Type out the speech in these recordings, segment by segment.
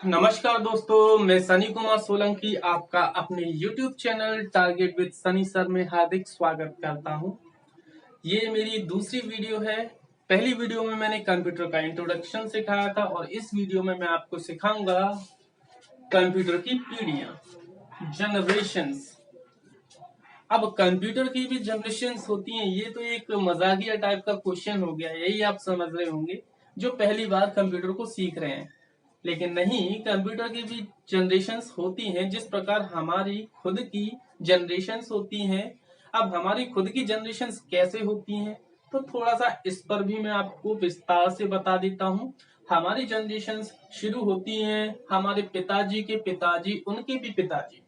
नमस्कार दोस्तों, मैं सनी कुमार सोलंकी आपका अपने YouTube channel target with Sunny sir में हार्दिक स्वागत करता हूं। ये मेरी दूसरी वीडियो है। पहली वीडियो में मैंने कंप्यूटर का इंट्रोडक्शन सिखाया था और इस वीडियो में मैं आपको सिखाऊंगा कंप्यूटर की पीढ़ियां, जनरेशंस। अब कंप्यूटर की भी जनरेशंस होती हैं, ये तो एक मजाकिया टाइप का क्वेश्चन हो गया, यही आप समझ रहे होंगे जो पहली बार कंप्यूटर को सीख रहे हैं। लेकिन नहीं, कंप्यूटर की भी जनरेशंस होती हैं जिस प्रकार हमारी खुद की जनरेशंस होती हैं। अब हमारी खुद की जनरेशंस कैसे होती हैं तो थोड़ा सा इस पर भी मैं आपको विस्तार से बता देता हूं। हमारी जनरेशंस शुरू होती हैं हमारे पिताजी के पिताजी, उनके भी पिताजी।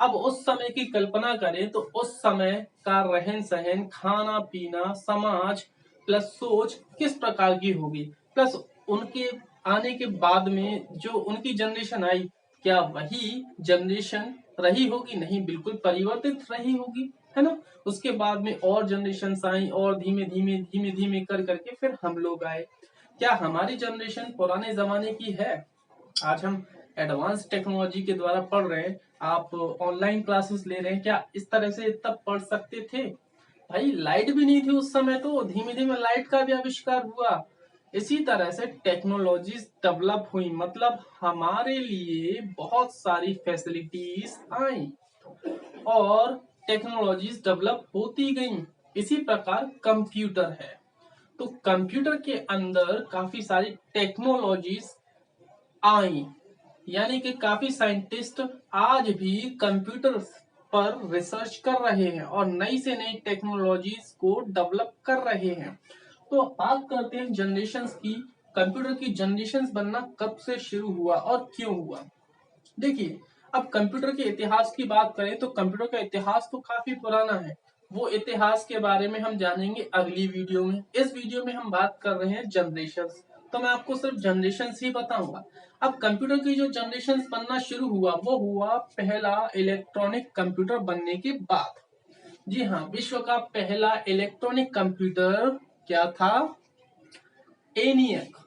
अब उस समय की कल्पना करें तो उस समय का रहन सहन, खाना पीना, समाज प्लस सोच किस प्रकार की होगी, प्लस उनके आने के बाद में जो उनकी जनरेशन आई, क्या वही जनरेशन रही होगी? नहीं, बिल्कुल परिवर्तित रही होगी, है ना। उसके बाद में और जनरेशन आई और धीमे धीमे धीमे धीमे कर करके फिर हम लोग आए। क्या हमारी जनरेशन पुराने जमाने की है? आज हम एडवांस टेक्नोलॉजी के द्वारा पढ़ रहे हैं, आप ऑनलाइन क्लासेस ले रहे हैं, क्या इस तरह से तब पढ़ सकते थे? भाई लाइट भी नहीं थी उस समय, तो धीमे धीमे लाइट का भी आविष्कार हुआ। इसी तरह से टेक्नोलॉजीज डेवलप हुई, मतलब हमारे लिए बहुत सारी फैसिलिटीज आई और टेक्नोलॉजीज डेवलप होती गई। इसी प्रकार कंप्यूटर है, तो कंप्यूटर के अंदर काफी सारी टेक्नोलॉजीज आई, यानी कि काफी साइंटिस्ट आज भी कंप्यूटर पर रिसर्च कर रहे हैं और नई से नई टेक्नोलॉजीज को डेवलप कर रहे हैं। तो बात करते हैं जनरेशंस की। कंप्यूटर की जनरेशंस बनना कब से शुरू हुआ और क्यों हुआ? देखिए, अब कंप्यूटर के इतिहास की बात करें तो कंप्यूटर का इतिहास तो काफी पुराना है। वो इतिहास के बारे में हम जानेंगे अगली वीडियो में। इस वीडियो में हम बात कर रहे हैं जनरेशंस, तो मैं आपको सिर्फ जनरेशंस ही बताऊंगा। अब कंप्यूटर की जो जनरेशंस बनना शुरू हुआ वो हुआ पहला इलेक्ट्रॉनिक कंप्यूटर बनने के बाद। जी हाँ, विश्व का पहला इलेक्ट्रॉनिक कंप्यूटर क्या था? एनियक।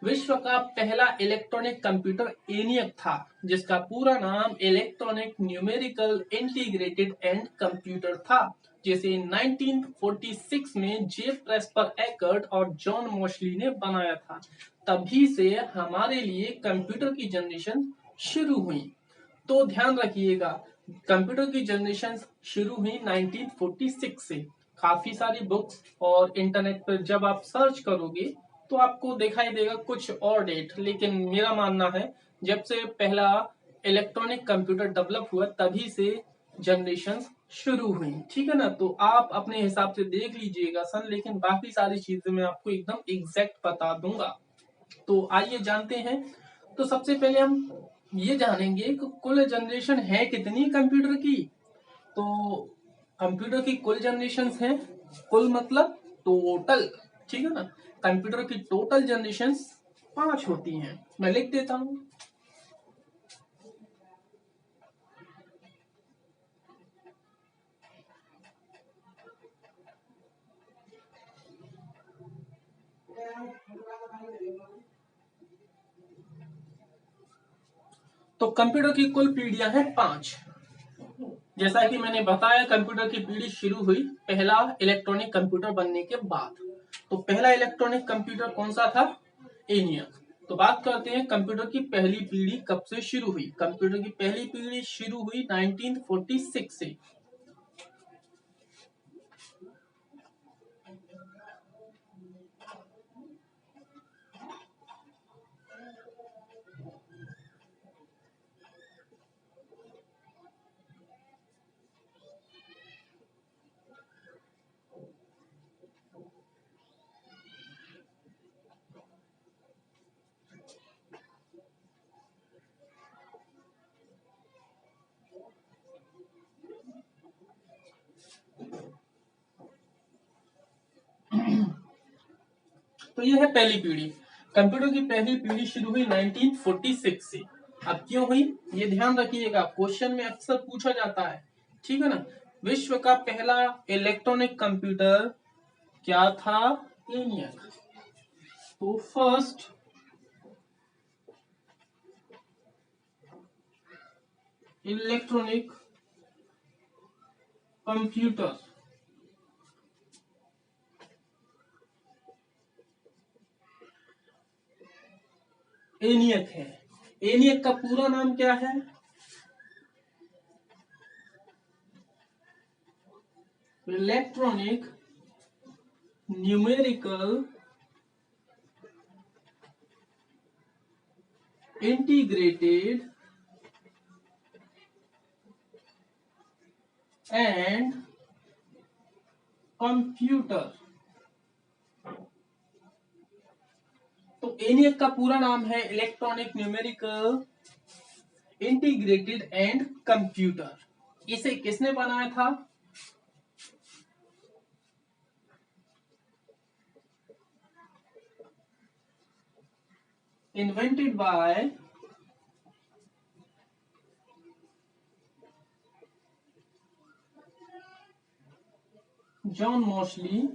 विश्व का पहला इलेक्ट्रॉनिक कंप्यूटर एनियक था, जिसका पूरा नाम electronic numerical integrated and computer था, जिसे 1946 में जे प्रेस्पर एकर्ट और जॉन मोशली ने बनाया था। तभी से हमारे लिए कंप्यूटर की जनरेशन शुरू हुई। तो ध्यान रखिएगा, कंप्यूटर की जनरेशन शुरू हुई 1946 से। काफी सारी बुक्स और इंटरनेट पर जब आप सर्च करोगे तो आपको दिखाई देगा कुछ और डेट, लेकिन मेरा मानना है जब से पहला इलेक्ट्रॉनिक कंप्यूटर डेवलप हुआ तभी से जनरेशन शुरू हुई। ठीक है ना, तो आप अपने हिसाब से देख लीजिएगा सन, लेकिन बाकी सारी चीजें मैं आपको एकदम एग्जैक्ट बता दूंगा। तो आइए जानते हैं। तो सबसे पहले हम ये जानेंगे कि कुल जनरेशन है कितनी कंप्यूटर की। तो कंप्यूटर की कुल जनरेशन है, कुल मतलब टोटल, ठीक है ना। कंप्यूटर की टोटल जनरेशन 5 होती हैं। मैं लिख देता हूं। तो कंप्यूटर की कुल पीढ़ियां हैं 5। जैसा कि मैंने बताया, कंप्यूटर की पीढ़ी शुरू हुई पहला इलेक्ट्रॉनिक कंप्यूटर बनने के बाद। तो पहला इलेक्ट्रॉनिक कंप्यूटर कौन सा था? एनियक। तो बात करते हैं कंप्यूटर की पहली पीढ़ी कब से शुरू हुई। कंप्यूटर की पहली पीढ़ी शुरू हुई 1946 से। तो ये है पहली पीढ़ी। कंप्यूटर की पहली पीढ़ी शुरू हुई 1946 से। अब क्यों हुई ये ध्यान रखिएगा, क्वेश्चन में अक्सर पूछा जाता है। ठीक है ना। विश्व का पहला इलेक्ट्रॉनिक कंप्यूटर क्या था? एनियक। तो फर्स्ट इलेक्ट्रॉनिक कंप्यूटर। ENIAC है। ENIAC का पूरा नाम क्या है? Electronic numerical integrated and computer. तो ENIAC का पूरा नाम है electronic numerical integrated and computer. इसे किसने बनाया था? इन्वेंटेड बाय जॉन मॉशली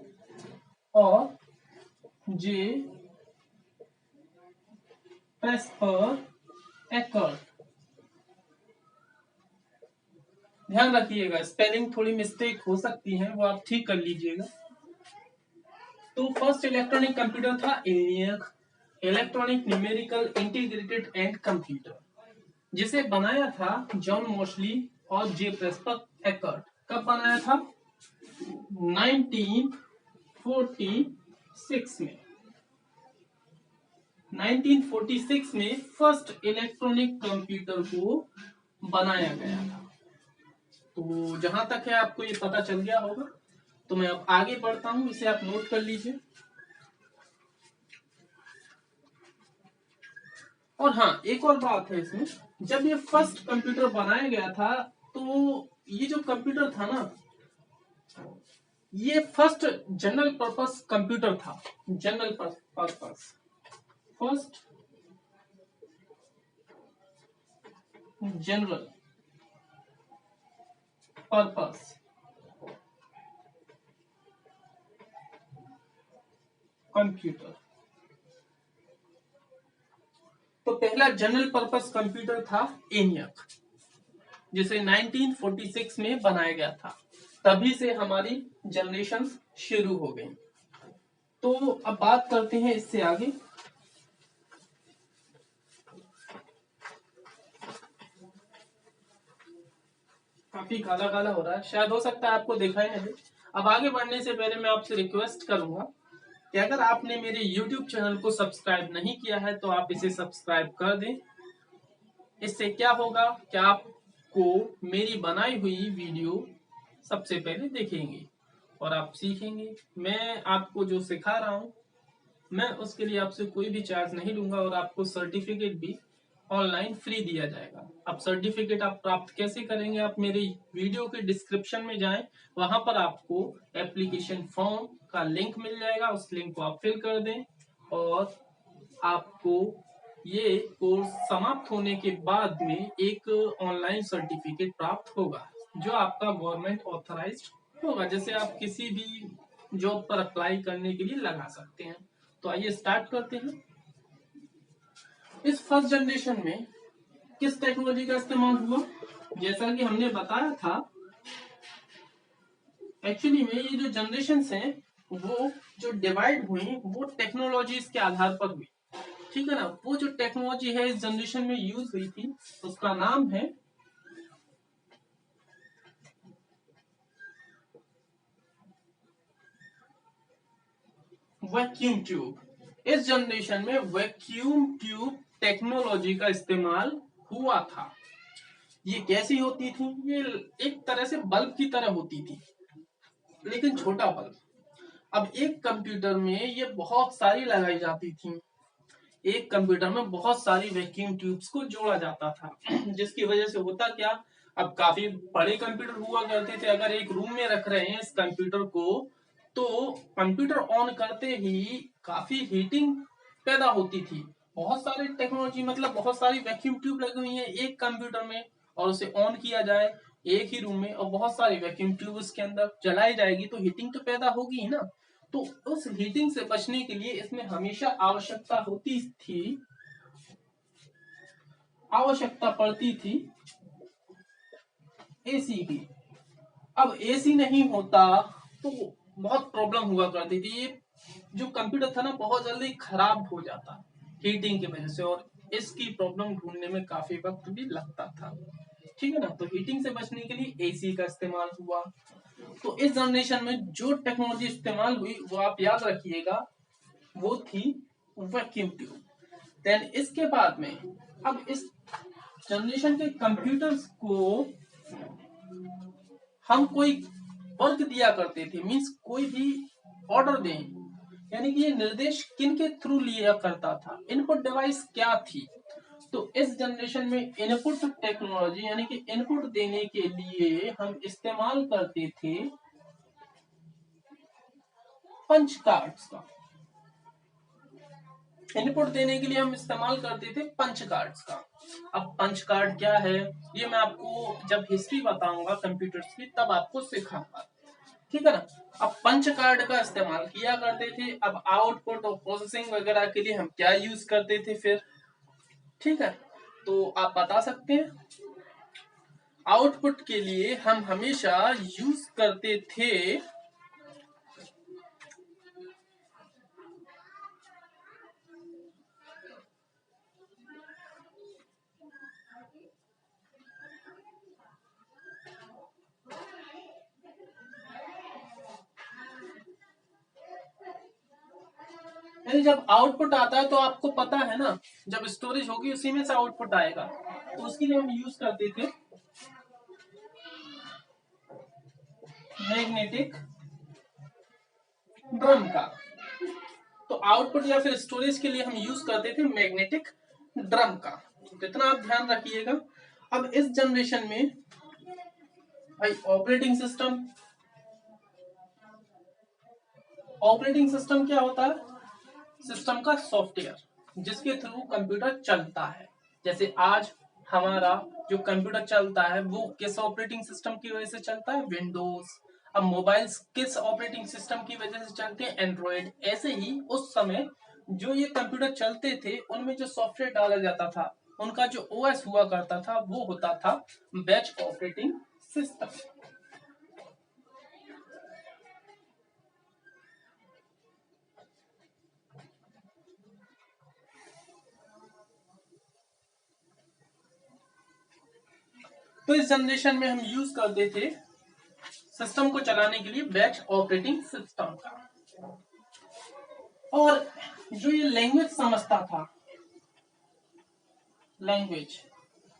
और जे प्रेस्पर एकर्ट। ध्यान रखिएगा, स्पेलिंग थोड़ी मिस्टेक हो सकती है, वो आप ठीक कर लीजिएगा। तो फर्स्ट इलेक्ट्रॉनिक कंप्यूटर था ENIAC, electronic numerical integrated and computer, जिसे बनाया था जॉन मॉशली और जे प्रेस्पर एकर्ट। कब बनाया था? 1946 में। 1946 में फर्स्ट इलेक्ट्रॉनिक कंप्यूटर को बनाया गया था। तो जहां तक है आपको ये पता चल गया होगा। तो मैं अब आगे बढ़ता हूं, इसे आप नोट कर लीजिए। और हाँ, एक और बात है इसमें, जब ये फर्स्ट कंप्यूटर बनाया गया था तो ये जो कंप्यूटर था ना, ये फर्स्ट जनरल पर्पस कंप्यूटर था। General purpose, first general purpose computer. तो पहला जनरल पर्पस कंप्यूटर था ENIAC, जिसे 1946 में बनाया गया था। तभी से हमारी जनरेशन शुरू हो गई। तो अब बात करते हैं इससे आगे। काफी काला काला हो रहा है, शायद हो सकता है आपको दिखाई नहीं दे। अब आगे बढ़ने से पहले मैं आपसे रिक्वेस्ट करूंगा कि अगर आपने मेरे YouTube चैनल को सब्सक्राइब नहीं किया है तो आप इसे सब्सक्राइब कर दें। इससे क्या होगा कि आपको मेरी बनाई हुई वीडियो सबसे पहले देखेंगे और आप सीखेंगे। मैं आपको जो सिखा रहा हूं, मैं उसके लिए आपसे कोई भी चार्ज नहीं लूंगा और आपको सर्टिफिकेट भी ऑनलाइन फ्री दिया जाएगा। अब सर्टिफिकेट आप प्राप्त कैसे करेंगे? आप मेरे वीडियो के डिस्क्रिप्शन में जाएं, वहां पर आपको एप्लीकेशन फॉर्म का लिंक मिल जाएगा। उस लिंक को आप फिल कर दें और आपको ये कोर्स समाप्त होने के बाद में एक ऑनलाइन सर्टिफिकेट प्राप्त होगा, जो आपका गवर्नमेंट ऑथराइज्ड होगा, जैसे आप किसी भी जॉब पर अप्लाई करने के लिए लगा सकते हैं। तो आइए स्टार्ट करते हैं। इस फर्स्ट जनरेशन में किस टेक्नोलॉजी का इस्तेमाल हुआ? जैसा कि हमने बताया था, एक्चुअली में ये जो जनरेशन हैं वो जो डिवाइड हुई वो टेक्नोलॉजीज के आधार पर हुई। ठीक है ना? वो जो टेक्नोलॉजी है इस जनरेशन में यूज हुई थी उसका नाम है वैक्यूम ट्यूब। इस जनरेशन में वैक्यूम ट्यूब टेक्नोलॉजी का इस्तेमाल हुआ था। ये कैसी होती थी? ये एक तरह से बल्ब की तरह होती थी, लेकिन छोटा बल्ब। अब एक कंप्यूटर में ये बहुत सारी लगाई जाती थी। एक कंप्यूटर में बहुत सारी वैक्यूम ट्यूब्स को जोड़ा जाता था, जिसकी वजह से होता क्या, अब काफी बड़े कंप्यूटर हुआ करते थे। अगर एक रूम में रख रहे हैं इस कंप्यूटर को, तो कंप्यूटर ऑन करते ही काफी हीटिंग पैदा होती थी। बहुत सारी टेक्नोलॉजी, मतलब बहुत सारी वैक्यूम ट्यूब लगी हुई है एक कंप्यूटर में, और उसे ऑन किया जाए एक ही रूम में और बहुत सारी वैक्यूम ट्यूब उसके अंदर जलाई जाएगी, तो हीटिंग तो पैदा होगी ही ना। तो उस हीटिंग से बचने के लिए इसमें हमेशा आवश्यकता पड़ती थी एसी की। अब एसी नहीं होता तो बहुत प्रॉब्लम हुआ करती थी। ये जो कंप्यूटर था ना बहुत जल्दी खराब हो जाता हीटिंग की वजह से, और इसकी प्रॉब्लम ढूंढने में काफी वक्त भी लगता था। ठीक है ना, तो हीटिंग से बचने के लिए एसी का इस्तेमाल हुआ। तो इस जनरेशन में जो टेक्नोलॉजी इस्तेमाल हुई वो आप याद रखिएगा, वो थी वैक्यूम ट्यूब। देन इसके बाद में अब इस जनरेशन के कंप्यूटर्स को हम कोई वर्क दिया करते थे, मींस कोई भी ऑर्डर दें, यानी कि ये निर्देश किन के थ्रू लिया करता था, इनपुट डिवाइस क्या थी। तो इस जनरेशन में इनपुट टेक्नोलॉजी यानी कि इनपुट देने के लिए हम इस्तेमाल करते थे पंच कार्ड्स का। इनपुट देने के लिए हम इस्तेमाल करते थे पंच कार्ड्स का। अब पंच कार्ड क्या है ये मैं आपको जब हिस्ट्री बताऊंगा कंप्यूटर्स की तब आपको सिखाऊंगा। ठीक है ना। अब पंच कार्ड का इस्तेमाल किया करते थे। अब आउटपुट और प्रोसेसिंग वगैरह के लिए हम क्या यूज करते थे फिर, ठीक है, तो आप बता सकते हैं। आउटपुट के लिए हम हमेशा यूज करते थे यानी जब आउटपुट आता है तो आपको पता है ना, जब स्टोरेज होगी उसी में से आउटपुट आएगा, तो उसके लिए हम यूज करते थे मैग्नेटिक ड्रम का। तो आउटपुट या फिर स्टोरेज के लिए हम यूज करते थे मैग्नेटिक ड्रम का। तो इतना आप ध्यान रखिएगा। अब इस जनरेशन में भाई ऑपरेटिंग सिस्टम क्या होता है, सिस्टम का सॉफ्टवेयर जिसके थ्रू कंप्यूटर चलता है। जैसे आज हमारा जो कंप्यूटर चलता है वो किस ऑपरेटिंग सिस्टम की वजह से चलता है, विंडोज। अब मोबाइल्स किस ऑपरेटिंग सिस्टम की वजह से चलते हैं, एंड्रॉइड। ऐसे ही उस समय जो ये कंप्यूटर चलते थे उनमें जो सॉफ्टवेयर डाला जाता था, उनका जो ओएस हुआ करता था वो होता था बैच ऑपरेटिंग सिस्टम। तो इस जनरेशन में हम यूज करते थे सिस्टम को चलाने के लिए बैच ऑपरेटिंग सिस्टम का। और जो ये लैंग्वेज समझता था, लैंग्वेज,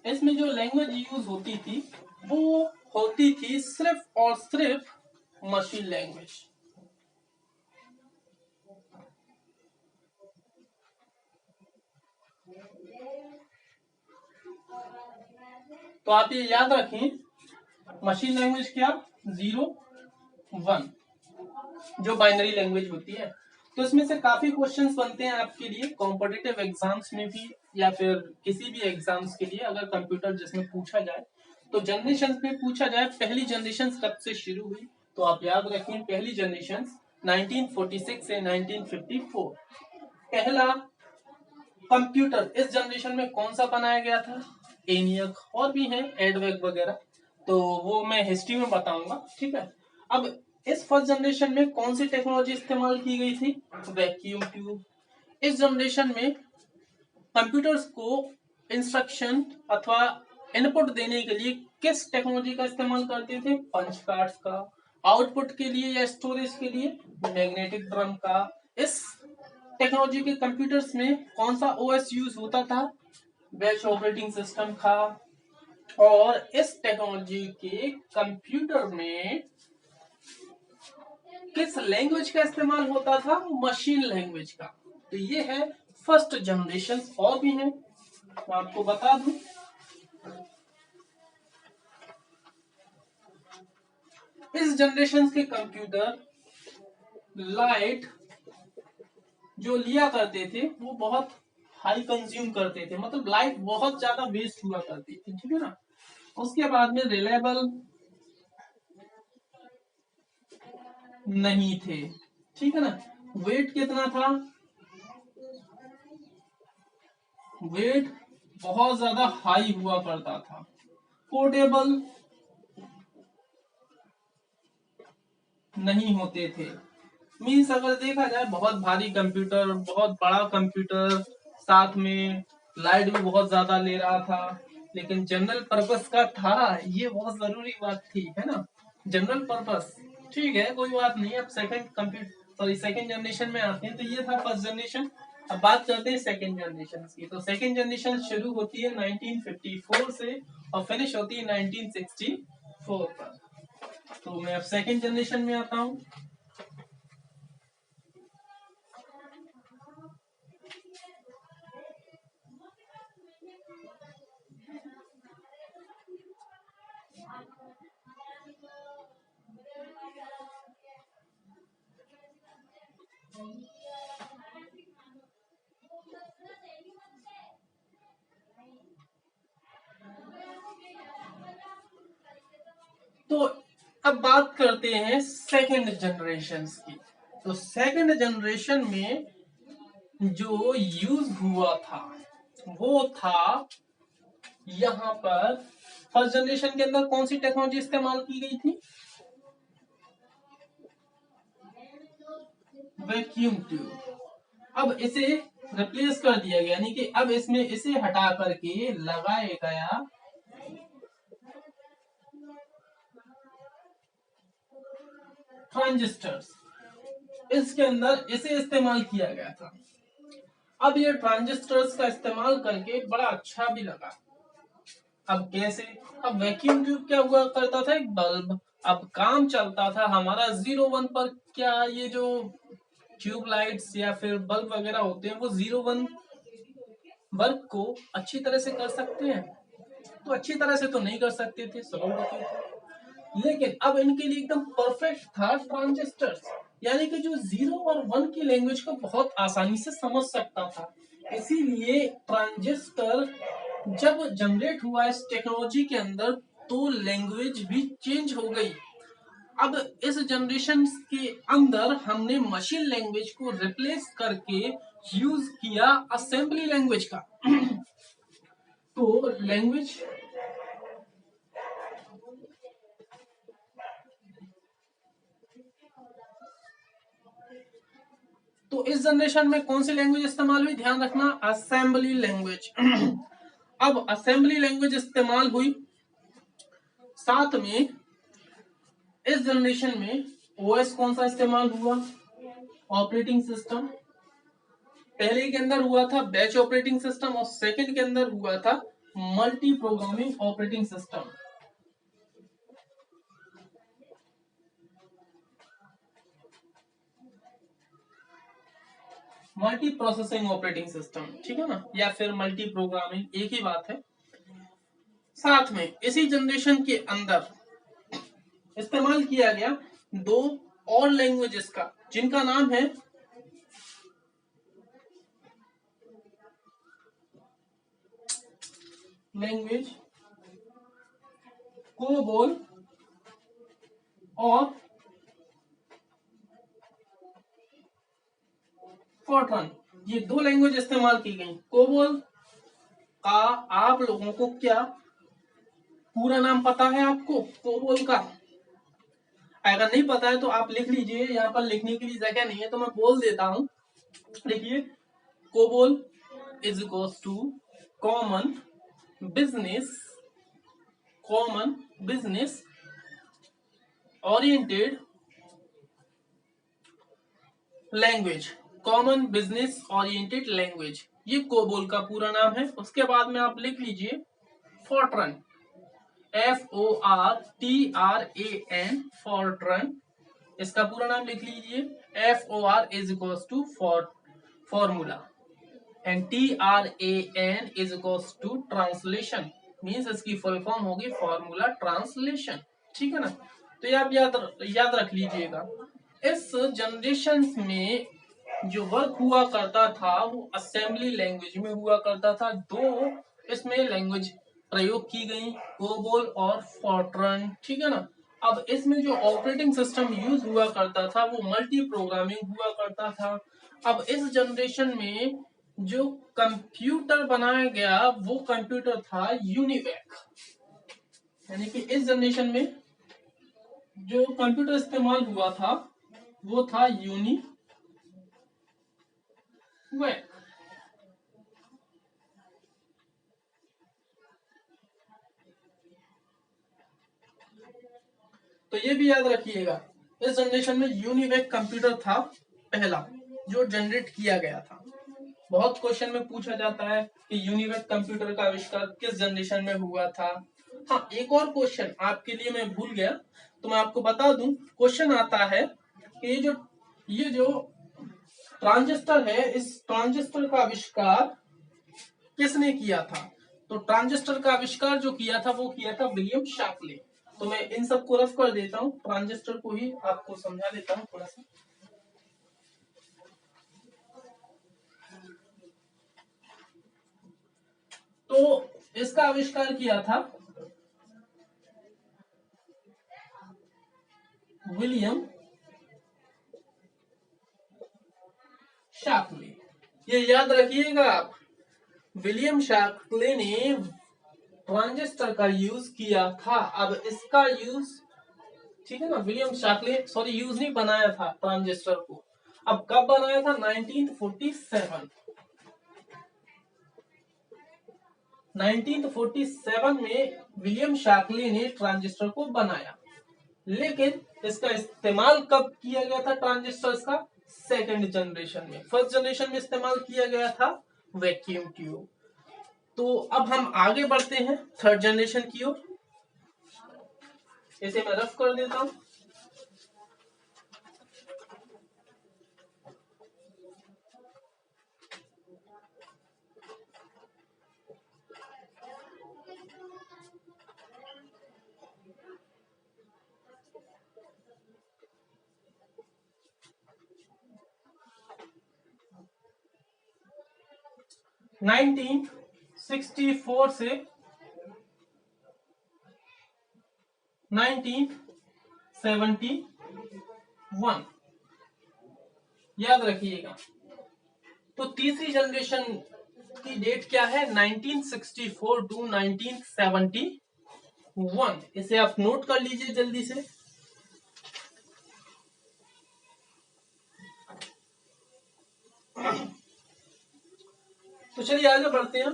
इसमें जो लैंग्वेज यूज होती थी वो होती थी सिर्फ और सिर्फ मशीन लैंग्वेज। तो आप ये याद रखें, मशीन लैंग्वेज क्या, 0 1 जो बाइनरी लैंग्वेज होती है। तो इसमें से काफी क्वेश्चंस बनते हैं आपके लिए कॉम्पिटिटिव एग्जाम्स में भी, या फिर किसी भी एग्जाम्स के लिए अगर कंप्यूटर जिसमें पूछा जाए। तो जनरेशन में पूछा जाए पहली जनरेशन कब से शुरू हुई, तो आप याद रखें पहली जनरेशन 1946 से 1954। पहला कंप्यूटर इस जनरेशन में कौन सा बनाया गया था, एनियक, और भी हैं एडवेग वगैरह, तो वो मैं हिस्ट्री में बताऊंगा। ठीक है। अब इस फर्स्ट जनरेशन में कौन सी टेक्नोलॉजी इस्तेमाल की गई थी, वैक्यूम ट्यूब। इस जनरेशन में कंप्यूटर्स को इंस्ट्रक्शन अथवा इनपुट देने के लिए किस टेक्नोलॉजी का इस्तेमाल करते थे, पंच कार्ड्स का। आउटपुट के लिए या स्टोरेज के लिए मैग्नेटिक ड्रम का। इस टेक्नोलॉजी के कंप्यूटर्स में कौन सा ओएस यूज होता था, बैच ऑपरेटिंग सिस्टम का। और इस टेक्नोलॉजी के कंप्यूटर में किस लैंग्वेज का इस्तेमाल होता था, मशीन लैंग्वेज का। तो ये है फर्स्ट जनरेशन। और भी है तो आपको बता दूं, इस जनरेशन के कंप्यूटर लाइट जो लिया करते थे वो बहुत हाई कंज्यूम करते थे, मतलब लाइट बहुत ज्यादा वेस्ट हुआ करती थी। ठीक है ना। उसके बाद में रिलायबल नहीं थे। ठीक है ना। वेट कितना था, वेट बहुत ज्यादा हाई हुआ करता था। पोर्टेबल नहीं होते थे। मीन्स अगर देखा जाए बहुत भारी कंप्यूटर, बहुत बड़ा कंप्यूटर, साथ में लाइट भी बहुत ज्यादा ले रहा था, लेकिन जनरल पर्पस का था, ये बहुत जरूरी बात थी, है ना। जनरल पर्पस ठीक है, कोई बात नहीं। अब second computer sorry second generation में आते हैं, तो ये था फर्स्ट जनरेशन। अब बात करते हैं सेकंड जनरेशन की। तो सेकंड जनरेशन शुरू होती है 1954 से और फिनिश होती है 1964 पर। तो मैं अब सेकंड जनरेशन में आता हूँ। तो अब बात करते हैं सेकंड जनरेशन की। तो सेकंड जनरेशन में जो यूज हुआ था वो था यहाँ पर फर्स्ट जनरेशन के अंदर कौन सी टेक्नोलॉजी इस्तेमाल की गई थी? Vacuum tube. अब इसे रिप्लेस कर दिया गया, यानी कि अब इसमें इसे हटा करके लगाया गया ट्रांजिस्टर्स। इसके अंदर इसे इस्तेमाल किया गया था। अब ये ट्रांजिस्टर्स का इस्तेमाल करके बड़ा अच्छा भी लगा। अब कैसे? अब वैक्यूम ट्यूब क्या हुआ करता था? एक बल्ब। अब काम चलता था हमारा 01 पर। क्या ये जो ट्यूब लाइट्स या फिर बल्ब वगैरह होते हैं वो 01 वर्क को अच्छी तरह से कर सकते हैं? तो अच्छी तरह से तो नहीं कर सकते थे, स्लो होते थे। लेकिन अब इनके लिए एकदम परफेक्ट था ट्रांजिस्टर्स, यानी कि जो 0 और 1 की लैंग्वेज को बहुत आसानी से समझ सकता था। इसीलिए ट्रांजिस्टर जब जनरेट हुआ इस टेक्नोलॉजी के अंदर, तो लैंग्वेज भी चेंज हो गई। अब इस जनरेशन के अंदर हमने मशीन लैंग्वेज को रिप्लेस करके यूज किया असेंबली लैंग्वेज का। तो लैंग्वेज तो इस जनरेशन में कौन सी लैंग्वेज इस्तेमाल हुई? ध्यान रखना, असेंबली लैंग्वेज। अब असेंबली लैंग्वेज इस्तेमाल हुई, साथ में इस जनरेशन में ओएस कौन सा इस्तेमाल हुआ? Operating system. पहले के अंदर हुआ था बैच ऑपरेटिंग सिस्टम और सेकंड के अंदर हुआ था multi programming operating system. Multi processing operating system, ठीक है ना, या फिर मल्टी प्रोग्रामिंग, एक ही बात है। साथ में इसी जनरेशन के अंदर इस्तेमाल किया गया दो और लैंग्वेजेस का, जिनका नाम है लैंग्वेज कोबोल और फॉर्ट्रन। ये दो लैंग्वेज इस्तेमाल की गई। कोबोल का आप लोगों को क्या पूरा नाम पता है? आपको कोबोल का अगर नहीं पता है तो आप लिख लीजिए, यहाँ पर लिखने के लिए जगह नहीं है तो मैं बोल देता हूँ। देखिए, COBOL is equals to common business oriented language. Common business oriented language, ये कोबोल का पूरा नाम है। उसके बाद में आप लिख लीजिए फॉर्ट्रन, FORTRAN, फॉर्ट्रन। इसका पूरा नाम लिख लीजिए, FOR is equals to formula and TRAN is equals to translation. Means इसकी फुल फॉर्म होगी फॉर्मूला ट्रांसलेशन, ठीक है ना। तो ये आप याद रख लीजिएगा। इस जनरेशन में जो वर्क हुआ करता था वो असेंबली लैंग्वेज में हुआ करता था। दो इसमें लैंग्वेज प्रयोग की गई, कोबोल और फॉर्ट्रन, ठीक है ना। अब इसमें जो ऑपरेटिंग सिस्टम यूज हुआ करता था वो मल्टी प्रोग्रामिंग हुआ करता था। अब इस जनरेशन में जो कंप्यूटर बनाया गया वो कंप्यूटर था यूनिवैक, यानी कि इस जनरेशन में जो कंप्यूटर इस्तेमाल हुआ था वो था यूनिवैक। तो ये भी याद रखिएगा, इस जनरेशन में यूनिवैक कंप्यूटर था पहला जो जनरेट किया गया था। बहुत क्वेश्चन में पूछा जाता है कि यूनिवैक कंप्यूटर का आविष्कार किस जनरेशन में हुआ था। हाँ, एक और क्वेश्चन आपके लिए मैं भूल गया, तो मैं आपको बता दूं। क्वेश्चन आता है कि ये जो ट्रांजिस्टर है, इस ट्रांजिस्टर का आविष्कार किसने किया था। तो ट्रांजिस्टर का आविष्कार जो किया था वो किया था विलियम शार्कले। तो मैं इन सबको रफ कर देता हूँ, ट्रांजिस्टर को ही आपको समझा देता हूँ थोड़ा सा। तो इसका आविष्कार किया था विलियम शार्कले। ये याद रखिएगा आप, विलियम शार्कले ने ट्रांजिस्टर का यूज किया था। अब इसका यूज, ठीक है ना, विलियम शार्कले सॉरी यूज नहीं बनाया था ट्रांजिस्टर को। अब कब बनाया था, 1947। 1947 में विलियम शार्कले ने ट्रांजिस्टर को बनाया। लेकिन इसका इस्तेमाल कब किया गया था ट्रांजिस्टर्स का, सेकंड जनरेशन में। फर्स्ट जनरेशन में इस्तेमाल किया गया था वैक्यूम ट्यूब। तो अब हम आगे बढ़ते हैं थर्ड जनरेशन की ओर। इसे मैं रफ कर देता हूं। नाइनटीन 64 से 1971 याद रखिएगा। तो तीसरी जनरेशन की डेट क्या है, 1964 टू 1971। इसे आप नोट कर लीजिए जल्दी से। तो चलिए आगे बढ़ते हैं।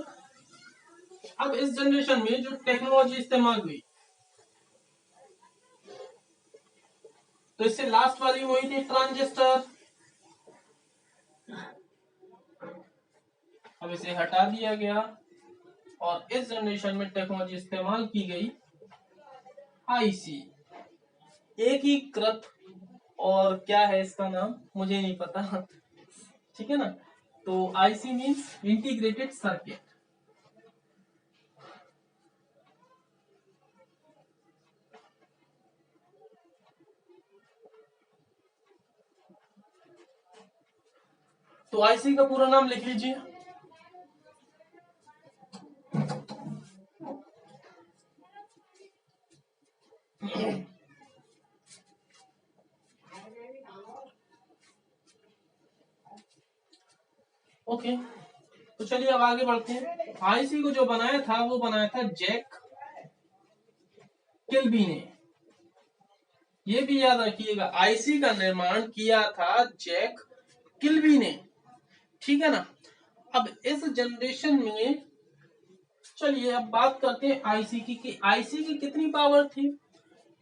अब इस जनरेशन में जो टेक्नोलॉजी इस्तेमाल हुई, तो इससे लास्ट वाली वही थी ट्रांजिस्टर। अब इसे हटा दिया गया और इस जनरेशन में टेक्नोलॉजी इस्तेमाल की गई आईसी, एकीकृत, और क्या है इसका नाम मुझे नहीं पता, ठीक है ना। तो आईसी मींस इंटीग्रेटेड सर्किट। तो आईसी का पूरा नाम लिख लीजिए। ओके, तो चलिए अब आगे बढ़ते हैं। आईसी को जो बनाया था वो बनाया था जैक किल्बी ने। ये भी याद रखिएगा, आईसी का निर्माण किया था जैक किल्बी ने, ठीक है ना। अब इस जनरेशन में चलिए अब बात करते हैं आईसी की, कि आईसी की कितनी पावर थी।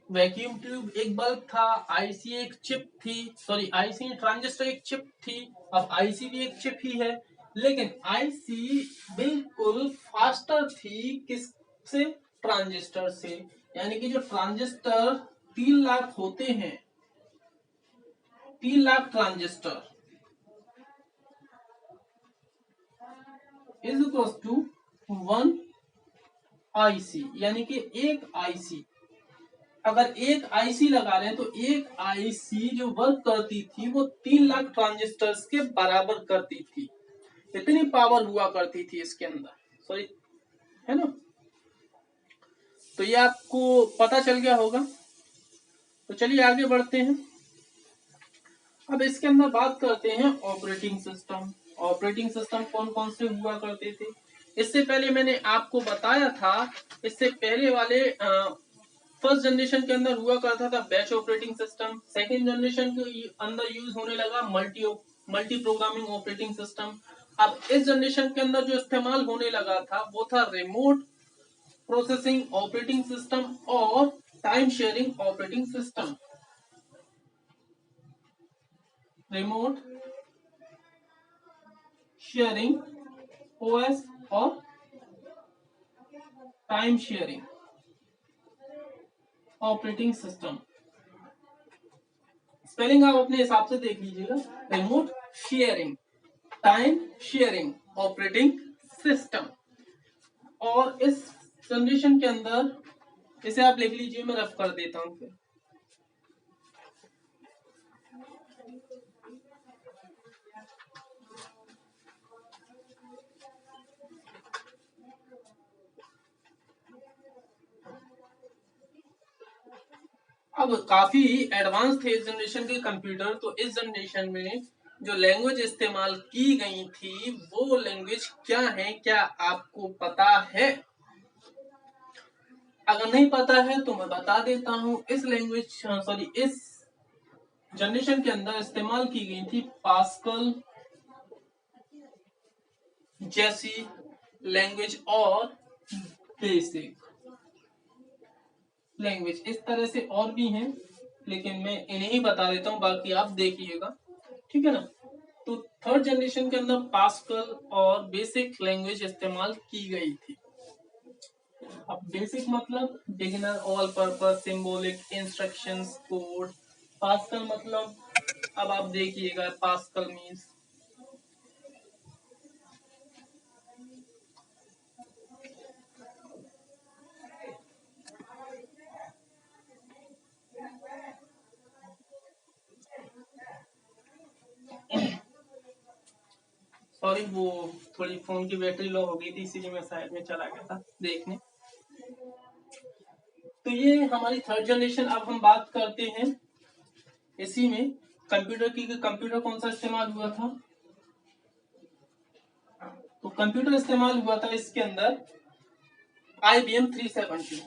वैक्यूम ट्यूब एक बल्ब था, आईसी एक चिप थी, सॉरी आईसी ट्रांजिस्टर एक चिप थी, अब आईसी भी एक चिप ही है। लेकिन आईसी बिल्कुल फास्टर थी किससे, ट्रांजिस्टर से। यानी कि जो ट्रांजिस्टर 3 लाख होते हैं, 3 lakh transistor is equal to 1 IC. यानी कि एक आईसी, अगर एक आईसी लगा रहे हैं तो एक आईसी जो वर्क करती थी वो 3 लाख ट्रांजिस्टर्स के बराबर करती थी। इतनी पावर हुआ करती थी इसके अंदर, सॉरी, है ना। तो ये आपको पता चल गया होगा। तो चलिए आगे बढ़ते हैं। अब इसके अंदर बात करते हैं ऑपरेटिंग सिस्टम। ऑपरेटिंग सिस्टम कौन कौन से हुआ करते थे। इससे पहले मैंने आपको बताया था, इससे पहले वाले फर्स्ट जनरेशन के अंदर हुआ करता था batch operating system, second generation के अंदर यूज होने लगा मल्टी प्रोग्रामिंग ऑपरेटिंग सिस्टम। अब इस जनरेशन के अंदर जो इस्तेमाल होने लगा था वो था रिमोट प्रोसेसिंग ऑपरेटिंग सिस्टम और time sharing operating system. Remote sharing OS और time sharing operating system. Spelling आप अपने हिसाब से देख लीजिएगा। Remote sharing, time sharing operating system. और इस जनरेशन के अंदर इसे आप लिख लीजिए, मैं रफ कर देता हूं फिर। अब काफी एडवांस थे इस जनरेशन के कंप्यूटर, तो इस जनरेशन में जो लैंग्वेज इस्तेमाल की गई थी वो लैंग्वेज क्या है, क्या आपको पता है? अगर नहीं पता है तो मैं बता देता हूं। इस जनरेशन के अंदर इस्तेमाल की गई थी पास्कल जैसी लैंग्वेज और बेसिक लैंग्वेज। इस तरह से और भी हैं, लेकिन मैं इन्हें ही बता देता हूं, बाकी आप देखिएगा, ठीक है ना। तो थर्ड जनरेशन के अंदर पास्कल और बेसिक लैंग्वेज इस्तेमाल की गई थी। अब बेसिक मतलब beginner, all purpose, symbolic, instructions, code. Pascal मतलब अब आप देखिएगा, पास्कल मीन्स सॉरी, वो थोड़ी फोन की बैटरी लो हो गई थी, इसीलिए मैं साइड में चला गया था देखने। तो ये हमारी थर्ड जनरेशन। अब हम बात करते हैं इसी में कंप्यूटर की, कंप्यूटर कौन सा इस्तेमाल हुआ था। तो कंप्यूटर इस्तेमाल हुआ था इसके अंदर IBM 370।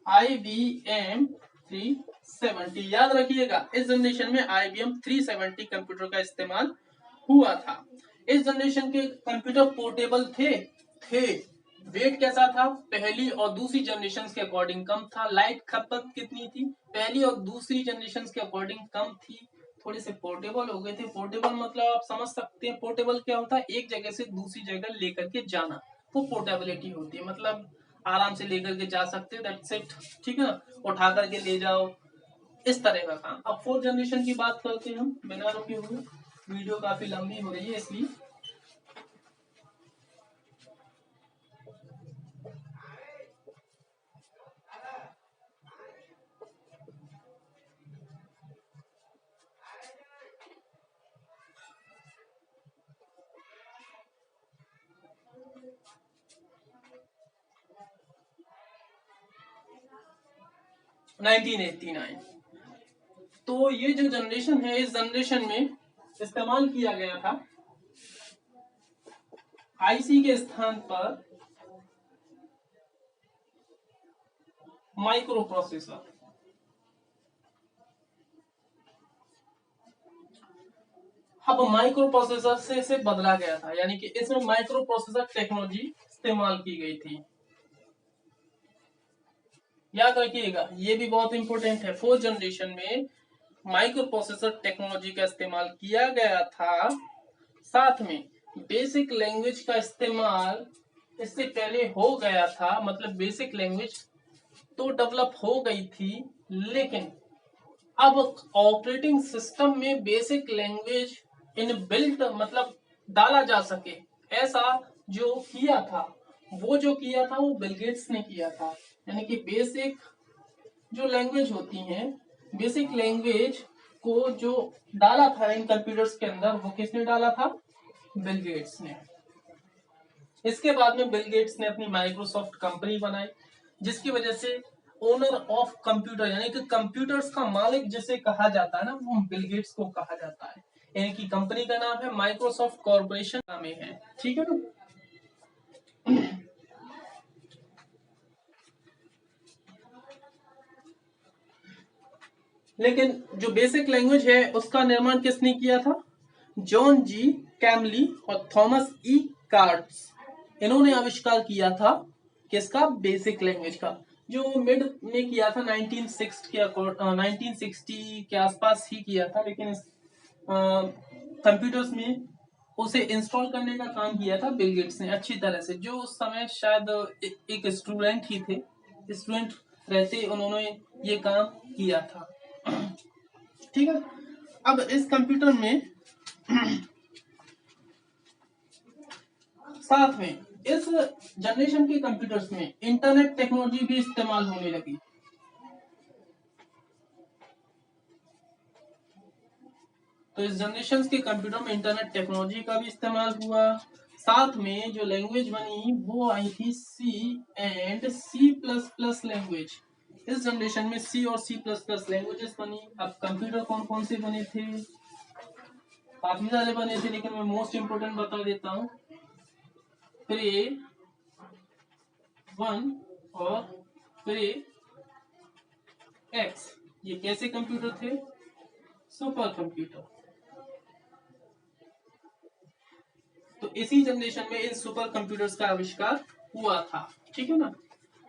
IBM 370 याद रखिएगा, इस जनरेशन में IBM 370 कंप्यूटर का इस्तेमाल हुआ था। इस जनरेशन के कंप्यूटर पोर्टेबल थे। वेट कैसा था? पहली और दूसरी जनरेशन के अकॉर्डिंग कम था। लाइट खपत कितनी थी? पहली और दूसरी जनरेशन के अकॉर्डिंग कम थी। थोड़े से पोर्टेबल हो गए थे। पोर्टेबल मतलब आप समझ सकते हैं पोर्टेबल क्या होता है, एक जगह से दूसरी जगह लेकर के जाना, वो पोर्टेबिलिटी होती है। मतलब आराम से लेकर के जा सकते हैं, दैट्स इट, ठीक है ना। उठा करके ले जाओ, इस तरह का काम। अब फोर्थ जनरेशन की बात करते हैं हम बिना रुके हुए, वीडियो काफी लंबी हो रही है इसलिए। (1989) तो ये जो जनरेशन है, इस जनरेशन में इस्तेमाल किया गया था आईसी के स्थान पर माइक्रो प्रोसेसर। अब माइक्रो प्रोसेसर से इसे बदला गया था, यानी कि इसमें माइक्रो प्रोसेसर टेक्नोलॉजी इस्तेमाल की गई थी। याद रखिएगा, ये भी बहुत इंपॉर्टेंट है। फोर्थ जनरेशन में माइक्रो प्रोसेसर टेक्नोलॉजी का इस्तेमाल किया गया था। साथ में बेसिक लैंग्वेज का इस्तेमाल इससे पहले हो गया था, मतलब बेसिक लैंग्वेज तो डेवलप हो गई थी, लेकिन अब ऑपरेटिंग सिस्टम में बेसिक लैंग्वेज इनबिल्ट मतलब डाला जा सके, ऐसा जो किया था वो बिल गेट्स ने किया था। यानी कि बेसिक जो लैंग्वेज होती हैं, बेसिक लैंग्वेज को जो डाला था इन कंप्यूटर्स के अंदर, वो किसने डाला था? बिल गेट्स ने। इसके बाद में बिल गेट्स ने अपनी माइक्रोसॉफ्ट कंपनी बनाई, जिसकी वजह से ओनर ऑफ कंप्यूटर यानी कि कंप्यूटर्स का मालिक जिसे कहा जाता है ना, वो बिल गेट्स को कहा जाता है। इनकी कंपनी का नाम है माइक्रोसॉफ्ट कॉर्पोरेशन में है, ठीक है ना। लेकिन जो बेसिक लैंग्वेज है उसका निर्माण किसने किया था? जॉन जी कैमली और थॉमस ई कार्ट्स, इन्होंने आविष्कार किया था किसका? बेसिक लैंग्वेज का, जो मिड में किया था 1960 के आसपास ही किया था, लेकिन कंप्यूटर्स में उसे इंस्टॉल करने का काम किया था बिल गेट्स ने अच्छी तरह से, जो उस समय शायद एक स्टूडेंट ही थे, स्टूडेंट रहते उन्होंने ये काम किया था। ठीक है, अब इस कंप्यूटर में साथ में इस जनरेशन के कंप्यूटर्स में इंटरनेट टेक्नोलॉजी भी इस्तेमाल होने लगी। तो इस जनरेशन के कंप्यूटर में इंटरनेट टेक्नोलॉजी का भी इस्तेमाल हुआ। साथ में जो लैंग्वेज बनी वो आई थी C and C plus plus language. इस जनरेशन में सी और सी प्लस प्लस लैंग्वेजेस बनी। अब कंप्यूटर कौन कौन से बने थे? काफी सारे बने थे, लेकिन मैं मोस्ट इंपोर्टेंट बता देता हूँ। प्रे 1 और प्रे एक्स, ये कैसे कंप्यूटर थे? Super computer. तो इसी जनरेशन में इन सुपर कंप्यूटर्स का आविष्कार हुआ था। ठीक है ना।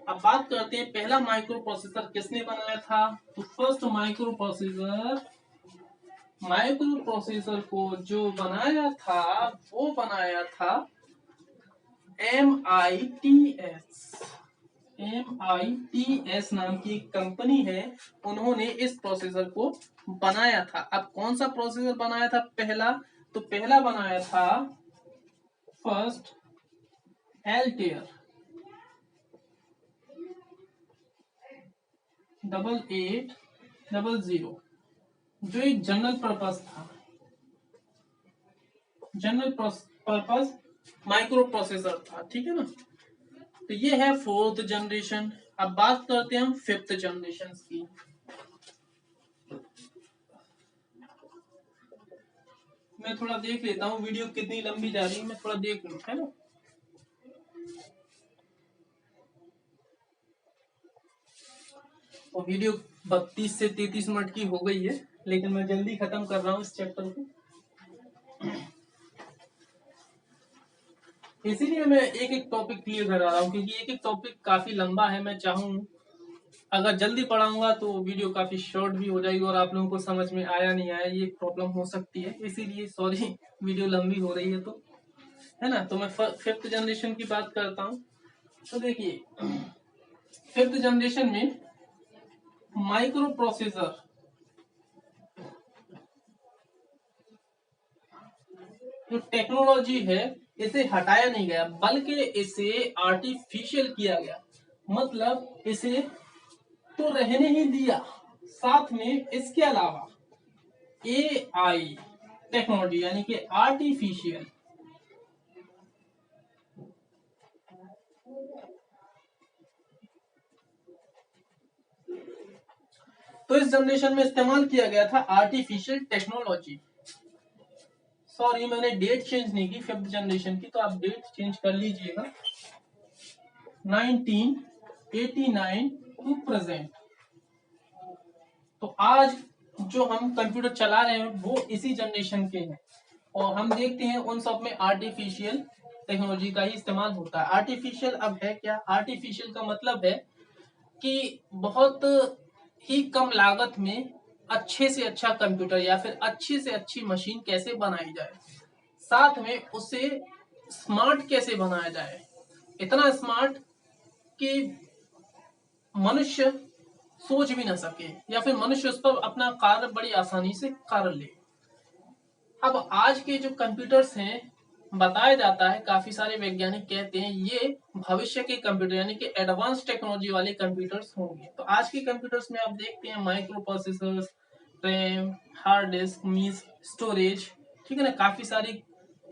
अब बात करते हैं पहला माइक्रो प्रोसेसर किसने बनाया था। तो फर्स्ट माइक्रो प्रोसेसर को जो बनाया था वो बनाया था MITS नाम की एक कंपनी है, उन्होंने इस प्रोसेसर को बनाया था। अब कौन सा प्रोसेसर बनाया था पहला? तो पहला बनाया था फर्स्ट एल्टेयर 8800, जो एक जनरल पर्पस था, जनरल पर्पस माइक्रो प्रोसेसर था। ठीक है ना। तो ये है फोर्थ जनरेशन। अब बात करते हैं हम फिफ्थ जनरेशन की। मैं थोड़ा देख लेता हूँ वीडियो कितनी लंबी जा रही है, मैं थोड़ा देख लूँ, है ना। और वीडियो 32 से 33 मिनट की हो गई है, लेकिन मैं जल्दी खत्म कर रहा हूँ इस चैप्टर को, इसीलिए मैं एक एक टॉपिक क्लियर कर रहा हूँ, क्योंकि एक एक टॉपिक काफी लंबा है। मैं चाहूँ अगर जल्दी पढ़ाऊंगा तो वीडियो काफी शॉर्ट भी हो जाएगी और आप लोगों को समझ में आया नहीं आया ये प्रॉब्लम हो सकती है, इसीलिए सॉरी वीडियो लंबी हो रही है तो, है ना। तो मैं फिफ्थ जनरेशन की बात करता हूँ। तो देखिए फिफ्थ जनरेशन में माइक्रो प्रोसेसर जो टेक्नोलॉजी है इसे हटाया नहीं गया, बल्कि इसे आर्टिफिशियल किया गया। मतलब इसे तो रहने ही दिया, साथ में इसके अलावा AI टेक्नोलॉजी यानी कि आर्टिफिशियल, तो इस जनरेशन में इस्तेमाल किया गया था आर्टिफिशियल टेक्नोलॉजी। सॉरी मैंने डेट चेंज नहीं की फिफ्थ जनरेशन की, तो आप डेट चेंज कर लीजिएगा। 1989 टू प्रेजेंट। तो आज जो हम कंप्यूटर चला रहे हैं वो इसी जनरेशन के हैं, और हम देखते हैं उन सब में आर्टिफिशियल टेक्नोलॉजी का ही इस्तेमाल होता है। आर्टिफिशियल अब है क्या? आर्टिफिशियल का मतलब है कि बहुत ही कम लागत में अच्छे से अच्छा कंप्यूटर या फिर अच्छी से अच्छी मशीन कैसे बनाई जाए, साथ में उसे स्मार्ट कैसे बनाया जाए, इतना स्मार्ट कि मनुष्य सोच भी ना सके, या फिर मनुष्य उस पर अपना कार्य बड़ी आसानी से कर ले। अब आज के जो कंप्यूटर्स हैं, बताया जाता है, काफी सारे वैज्ञानिक कहते हैं ये भविष्य के कंप्यूटर यानी कि एडवांस टेक्नोलॉजी वाले कंप्यूटर्स होंगे। तो आज के कंप्यूटर्स में आप देखते हैं micro processor, RAM, hard disk, means storage, ठीक है ना, काफी सारी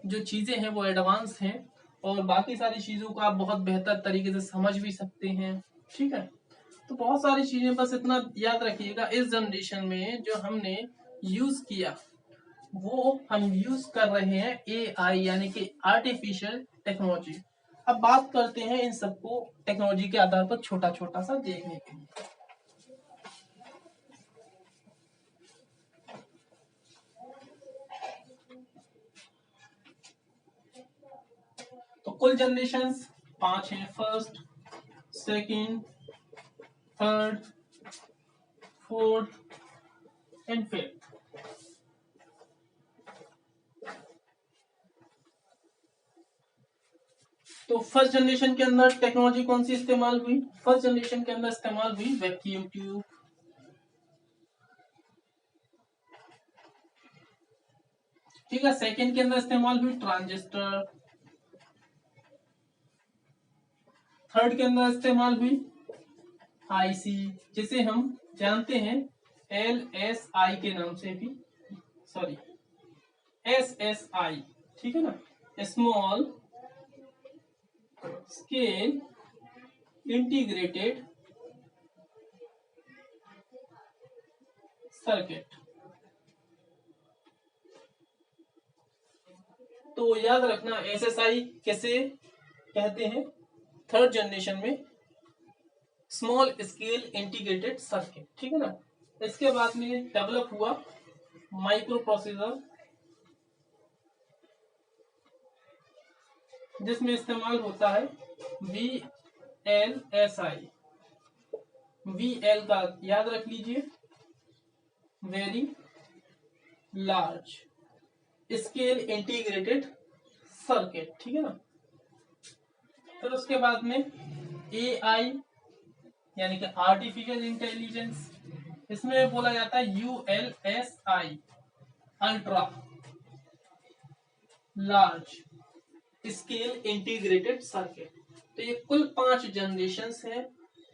जो चीजें हैं वो एडवांस हैं, और बाकी सारी चीजों को आप बहुत बेहतर तरीके से समझ भी सकते हैं। ठीक है, तो बहुत सारी चीजें, बस इतना याद रखिएगा इस जनरेशन में जो हमने यूज किया वो हम यूज कर रहे हैं AI यानी कि आर्टिफिशियल टेक्नोलॉजी। अब बात करते हैं इन सबको टेक्नोलॉजी के आधार पर छोटा छोटा सा देखने के लिए। कुल जनरेशन 5 है, first, second, third, fourth and fifth. तो फर्स्ट जनरेशन के अंदर टेक्नोलॉजी कौन सी इस्तेमाल हुई? फर्स्ट जनरेशन के अंदर इस्तेमाल हुई वैक्यूम ट्यूब। ठीक है, सेकंड के अंदर इस्तेमाल हुई ट्रांजिस्टर। थर्ड के अंदर इस्तेमाल हुई आईसी, जिसे हम जानते हैं LSI के नाम से भी, सॉरी SSI, ठीक है ना, स्मॉल स्केल इंटीग्रेटेड सर्किट। तो याद रखना SSI कैसे कहते हैं, थर्ड जनरेशन में स्मॉल स्केल इंटीग्रेटेड सर्किट, ठीक है ना। इसके बाद में डेवलप हुआ माइक्रो प्रोसेसर, जिसमें इस्तेमाल होता है VLSI। VL का याद रख लीजिए, very large scale integrated circuit, ठीक है ना। फिर उसके बाद में AI यानी कि आर्टिफिशियल इंटेलिजेंस, इसमें बोला जाता है ULSI, ultra large scale integrated circuit. तो ये कुल 5 जनरेशंस हैं।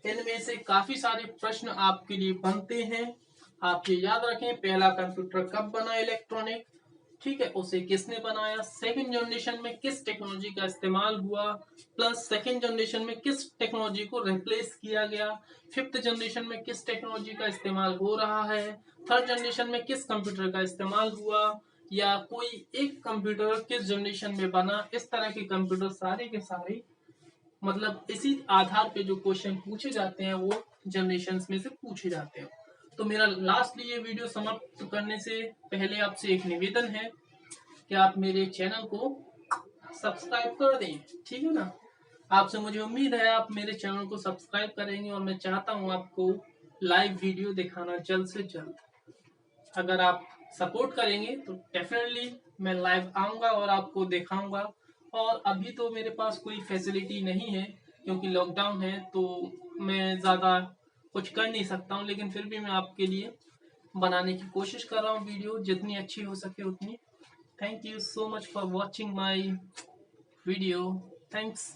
इनमें से काफी सारे प्रश्न आपके लिए बनते हैं। आप ये याद रखें, पहला कंप्यूटर कब बना इलेक्ट्रॉनिक, ठीक है, उसे किसने बनाया, सेकंड जनरेशन में किस टेक्नोलॉजी का इस्तेमाल हुआ, प्लस सेकंड जनरेशन में किस टेक्नोलॉजी को रिप्लेस किया गया, फिफ्थ जनरेशन में किस टेक्नोलॉजी का इस्तेमाल हो रहा है, थर्ड जनरेशन में किस कंप्यूटर का इस्तेमाल हुआ, या कोई एक कंप्यूटर किस जनरेशन में बना। इस तरह के कंप्यूटर सारे के सारे मतलब इसी आधार पे जो क्वेश्चन पूछे जाते हैं वो जनरेशंस में से पूछे जाते हैं। तो मेरा लास्टली ये वीडियो समाप्त करने से पहले आपसे एक निवेदन है कि आप मेरे चैनल को सब्सक्राइब कर दें, ठीक है ना। आपसे मुझे उम्मीद है आप मेरे चैनल को सब्सक्राइब करेंगे, और मैं चाहता हूं आपको लाइव वीडियो दिखाना जल्द से जल्द। अगर आप सपोर्ट करेंगे तो डेफिनेटली मैं लाइव आऊंगा और आपको दिखाऊंगा। और अभी तो मेरे पास कोई फैसिलिटी नहीं है क्योंकि लॉकडाउन है, तो मैं ज़्यादा कुछ कर नहीं सकता हूँ, लेकिन फिर भी मैं आपके लिए बनाने की कोशिश कर रहा हूँ वीडियो, जितनी अच्छी हो सके उतनी। Thank you so much for watching my video. Thanks.